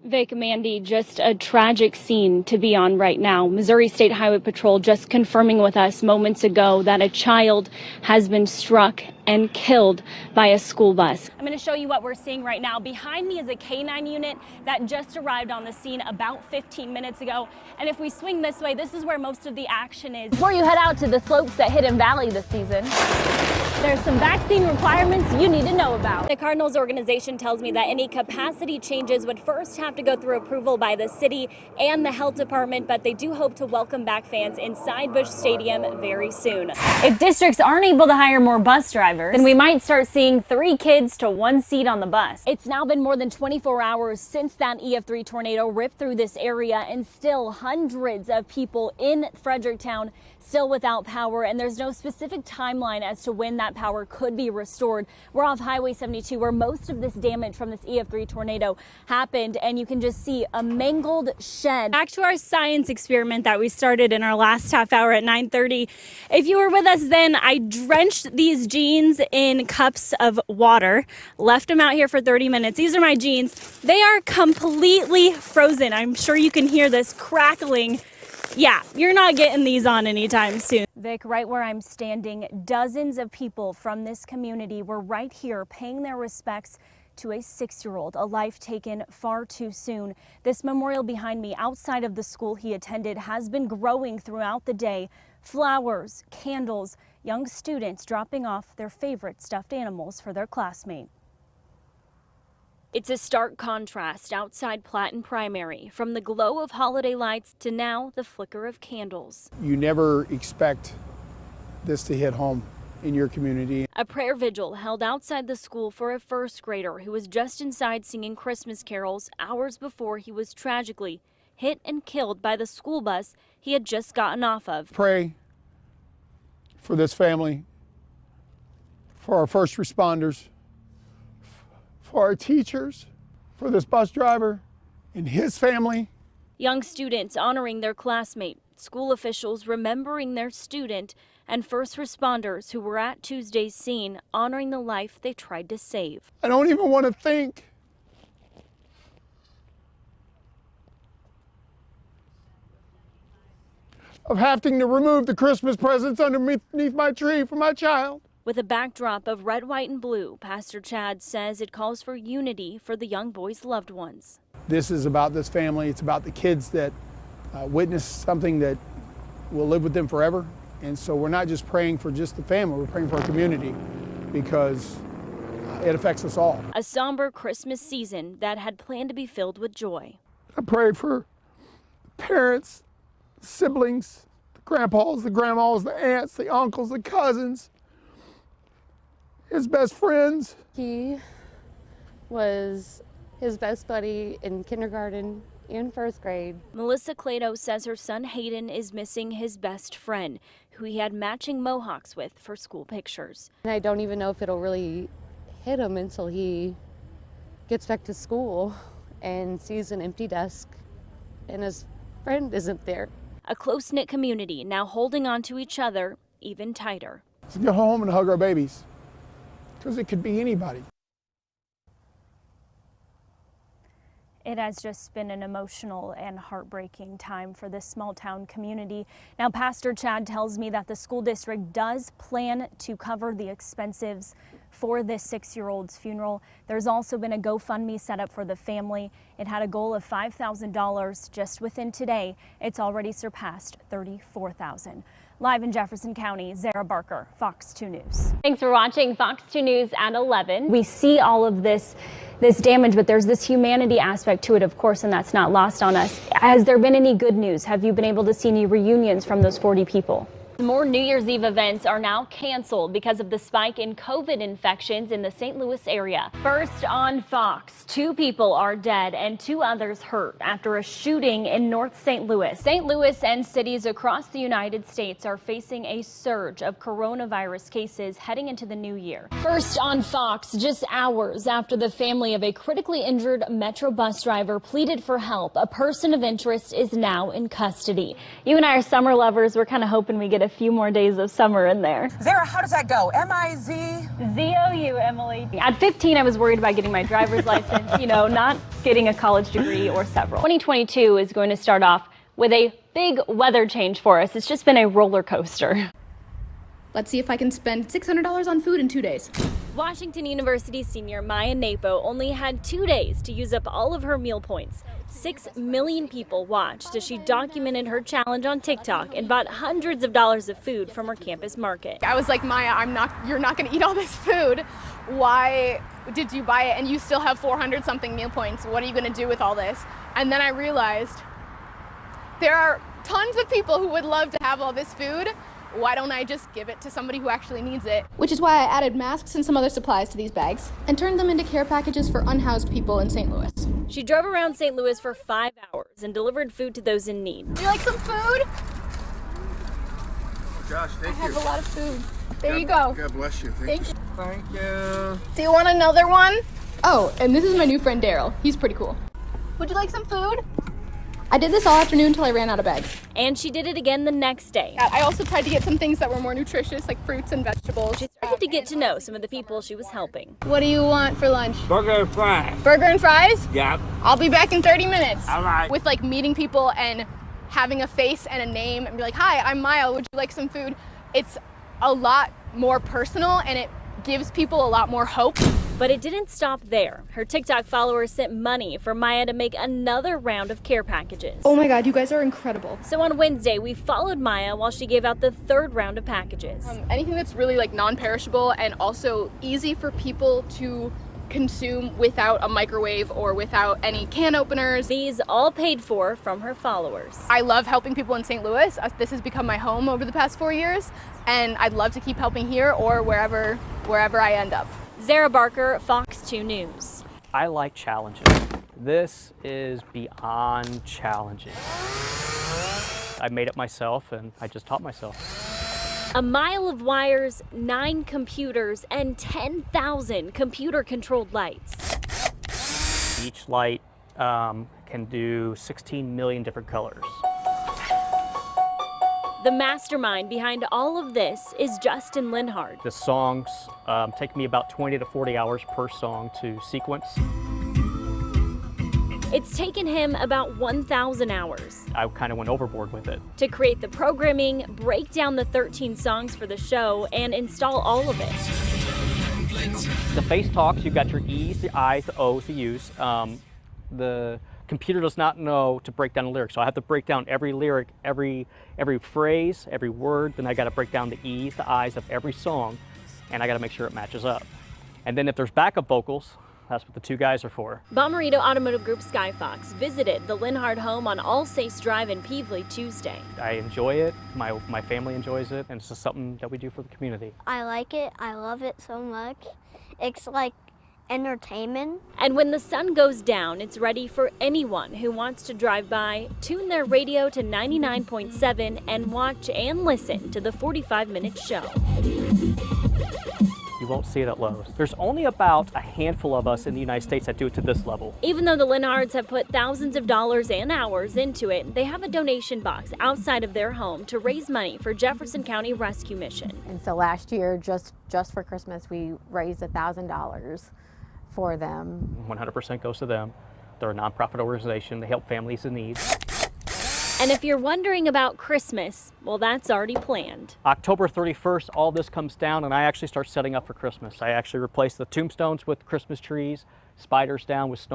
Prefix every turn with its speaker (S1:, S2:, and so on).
S1: Vic, Mandy, just a tragic scene to be on right now. Missouri State Highway Patrol just confirming with us moments ago that a child has been struck and killed by a school bus. I'm going to show you what we're seeing right now. Behind me is a K9 unit that just arrived on the scene about 15 minutes ago. And if we swing this way, this is where most of the action is. Before you head out to the slopes at Hidden Valley this season, there's some vaccine requirements you need to know about. The Cardinals organization tells me that any capacity changes would first have to go through approval by the city and the health department, but they do hope to welcome back fans inside Busch Stadium very soon. If districts aren't able to hire more bus drivers, then we might start seeing 3 kids to 1 seat on the bus. It's now been more than 24 hours since that EF3 tornado ripped through this area, and still hundreds of people in Fredericktown still without power, and there's no specific timeline as to when that power could be restored. We're off Highway 72 where most of this damage from this EF3 tornado happened, and you can just see a mangled shed. Back to our science experiment that we started in our last half hour at 9:30. If you were with us then, I drenched these jeans in cups of water, left them out here for 30 minutes. These are my jeans. They are completely frozen. I'm sure you can hear this crackling. Yeah, you're not getting these on anytime soon. Vic, right where I'm standing, dozens of people from this community were right here paying their respects to a 6-year-old, a life taken far too soon. This memorial behind me outside of the school he attended has been growing throughout the day. Flowers, candles, young students dropping off their favorite stuffed animals for their classmate. It's a stark contrast outside Platten Primary, from the glow of holiday lights to now the flicker of candles.
S2: You never expect this to hit home in your community.
S1: A prayer vigil held outside the school for a first grader who was just inside singing Christmas carols hours before he was tragically hit and killed by the school bus he had just gotten off of.
S2: Pray for this family, for our first responders, for our teachers, for this bus driver and his family.
S1: Young students honoring their classmate, school officials remembering their student, and first responders who were at Tuesday's scene honoring the life they tried to save.
S2: I don't even want to think of having to remove the Christmas presents underneath my tree for my child.
S1: With a backdrop of red, white, and blue, Pastor Chad says it calls for unity for the young boy's loved ones.
S2: This is about this family. It's about the kids that witnessed something that will live with them forever. And so we're not just praying for just the family, we're praying for our community because it affects us all.
S1: A somber Christmas season that had planned to be filled with joy.
S2: I pray for parents, siblings, the grandpas, the grandmas, the aunts, the uncles, the cousins, his best friends.
S3: He was his best buddy in kindergarten and first grade.
S1: Melissa Clado says her son Hayden is missing his best friend, who he had matching mohawks with for school pictures.
S3: And I don't even know if it'll really hit him until he gets back to school and sees an empty desk and his friend isn't there.
S1: A close-knit community now holding on to each other even tighter.
S2: Let's go home and hug our babies, because it could be anybody.
S1: It has just been an emotional and heartbreaking time for this small town community. Now, Pastor Chad tells me that the school district does plan to cover the expenses for this 6-year-old's funeral. There's also been a GoFundMe set up for the family. It had a goal of $5,000. Just within today, it's already surpassed $34,000. Live in Jefferson County, Zara Barker, Fox 2 News. Thanks for watching Fox 2 News at 11. We see all of this damage, but there's this humanity aspect to it, of course, and that's not lost on us. Has there been any good news? Have you been able to see any reunions from those 40 people? More New Year's Eve events are now canceled because of the spike in COVID infections in the St. Louis area. First on Fox, 2 people are dead and 2 others hurt after a shooting in North St. Louis. St. Louis and cities across the United States are facing a surge of coronavirus cases heading into the new year. First on Fox, just hours after the family of a critically injured Metro bus driver pleaded for help, a person of interest is now in custody. You and I are summer lovers. We're kind of hoping we get a few more days of summer in there.
S4: Zara, how does that go? M-I-Z?
S1: Z-O-U, Emily. At 15, I was worried about getting my driver's license, not getting a college degree or several. 2022 is going to start off with a big weather change for us. It's just been a roller coaster.
S5: Let's see if I can spend $600 on food in 2 days.
S1: Washington University senior Maya Napo only had 2 days to use up all of her meal points. 6 million people watched as she documented her challenge on TikTok and bought hundreds of dollars of food from her campus market.
S5: I was like, Maya, you're not gonna eat all this food. Why did you buy it and you still have 400 something meal points? What are you gonna do with all this? And then I realized there are tons of people who would love to have all this food. Why don't I just give it to somebody who actually needs it? Which is why I added masks and some other supplies to these bags and turned them into care packages for unhoused people in St. Louis.
S1: She drove around St. Louis for 5 hours and delivered food to those in need.
S5: Would you like some food?
S6: Gosh, thank you.
S5: I have a lot of food. There you go.
S6: God bless you. Thank you. Thank you.
S5: Do you want another one? Oh, and this is my new friend Daryl. He's pretty cool. Would you like some food? I did this all afternoon until I ran out of bags.
S1: And she did it again the next day.
S5: I also tried to get some things that were more nutritious, like fruits and vegetables.
S1: She started to get to know some of the people she was helping.
S5: What do you want for lunch?
S6: Burger and fries.
S5: Burger and fries?
S6: Yeah.
S5: I'll be back in 30 minutes.
S6: All right.
S5: With like meeting people and having a face and a name and be like, hi, I'm Maya, would you like some food? It's a lot more personal and it gives people a lot more hope.
S1: But it didn't stop there. Her TikTok followers sent money for Maya to make another round of care packages.
S5: Oh my God, you guys are incredible.
S1: So on Wednesday, we followed Maya while she gave out the third round of packages.
S5: Anything that's really like non-perishable and also easy for people to consume without a microwave or without any can openers.
S1: These all paid for from her followers.
S5: I love helping people in St. Louis. This has become my home over the past 4 years, and I'd love to keep helping here or wherever I end up.
S1: Zara Barker, Fox 2 News.
S7: I like challenges. This is beyond challenging. I made it myself and I just taught myself.
S1: A mile of wires, 9 computers, and 10,000 computer-controlled lights.
S7: Each light can do 16 million different colors.
S1: The mastermind behind all of this is Justin Linhard.
S7: The songs take me about 20 to 40 hours per song to sequence.
S1: It's taken him about 1,000 hours.
S7: I kind of went overboard with it.
S1: To create the programming, break down the 13 songs for the show, and install all of it.
S7: The face talks, you've got your E's, the I's, the O's, the U's. The computer does not know to break down the lyrics, so I have to break down every lyric, every phrase, every word. Then I got to break down the E's, the I's of every song, and I got to make sure it matches up. And then if there's backup vocals, that's what the 2 guys are for.
S1: Bomarito Automotive Group Skyfox visited the Linhard home on Allsace Drive in Peevely Tuesday.
S7: I enjoy it, my family enjoys it, and it's just something that we do for the community.
S8: I like it, I love it so much. It's like entertainment.
S1: And when the sun goes down, it's ready for anyone who wants to drive by, tune their radio to 99.7 and watch and listen to the 45-minute show.
S7: You won't see it at Lowe's. There's only about a handful of us in the United States that do it to this level.
S1: Even though the Linhards have put thousands of dollars and hours into it, they have a donation box outside of their home to raise money for Jefferson County Rescue Mission.
S9: And so last year, just for Christmas, we raised $1,000 for them.
S7: 100% goes to them. They're a nonprofit organization. They help families in need.
S1: And if you're wondering about Christmas, well, that's already planned.
S7: October 31st, all this comes down and I actually start setting up for Christmas. I actually replace the tombstones with Christmas trees, spiders down with snow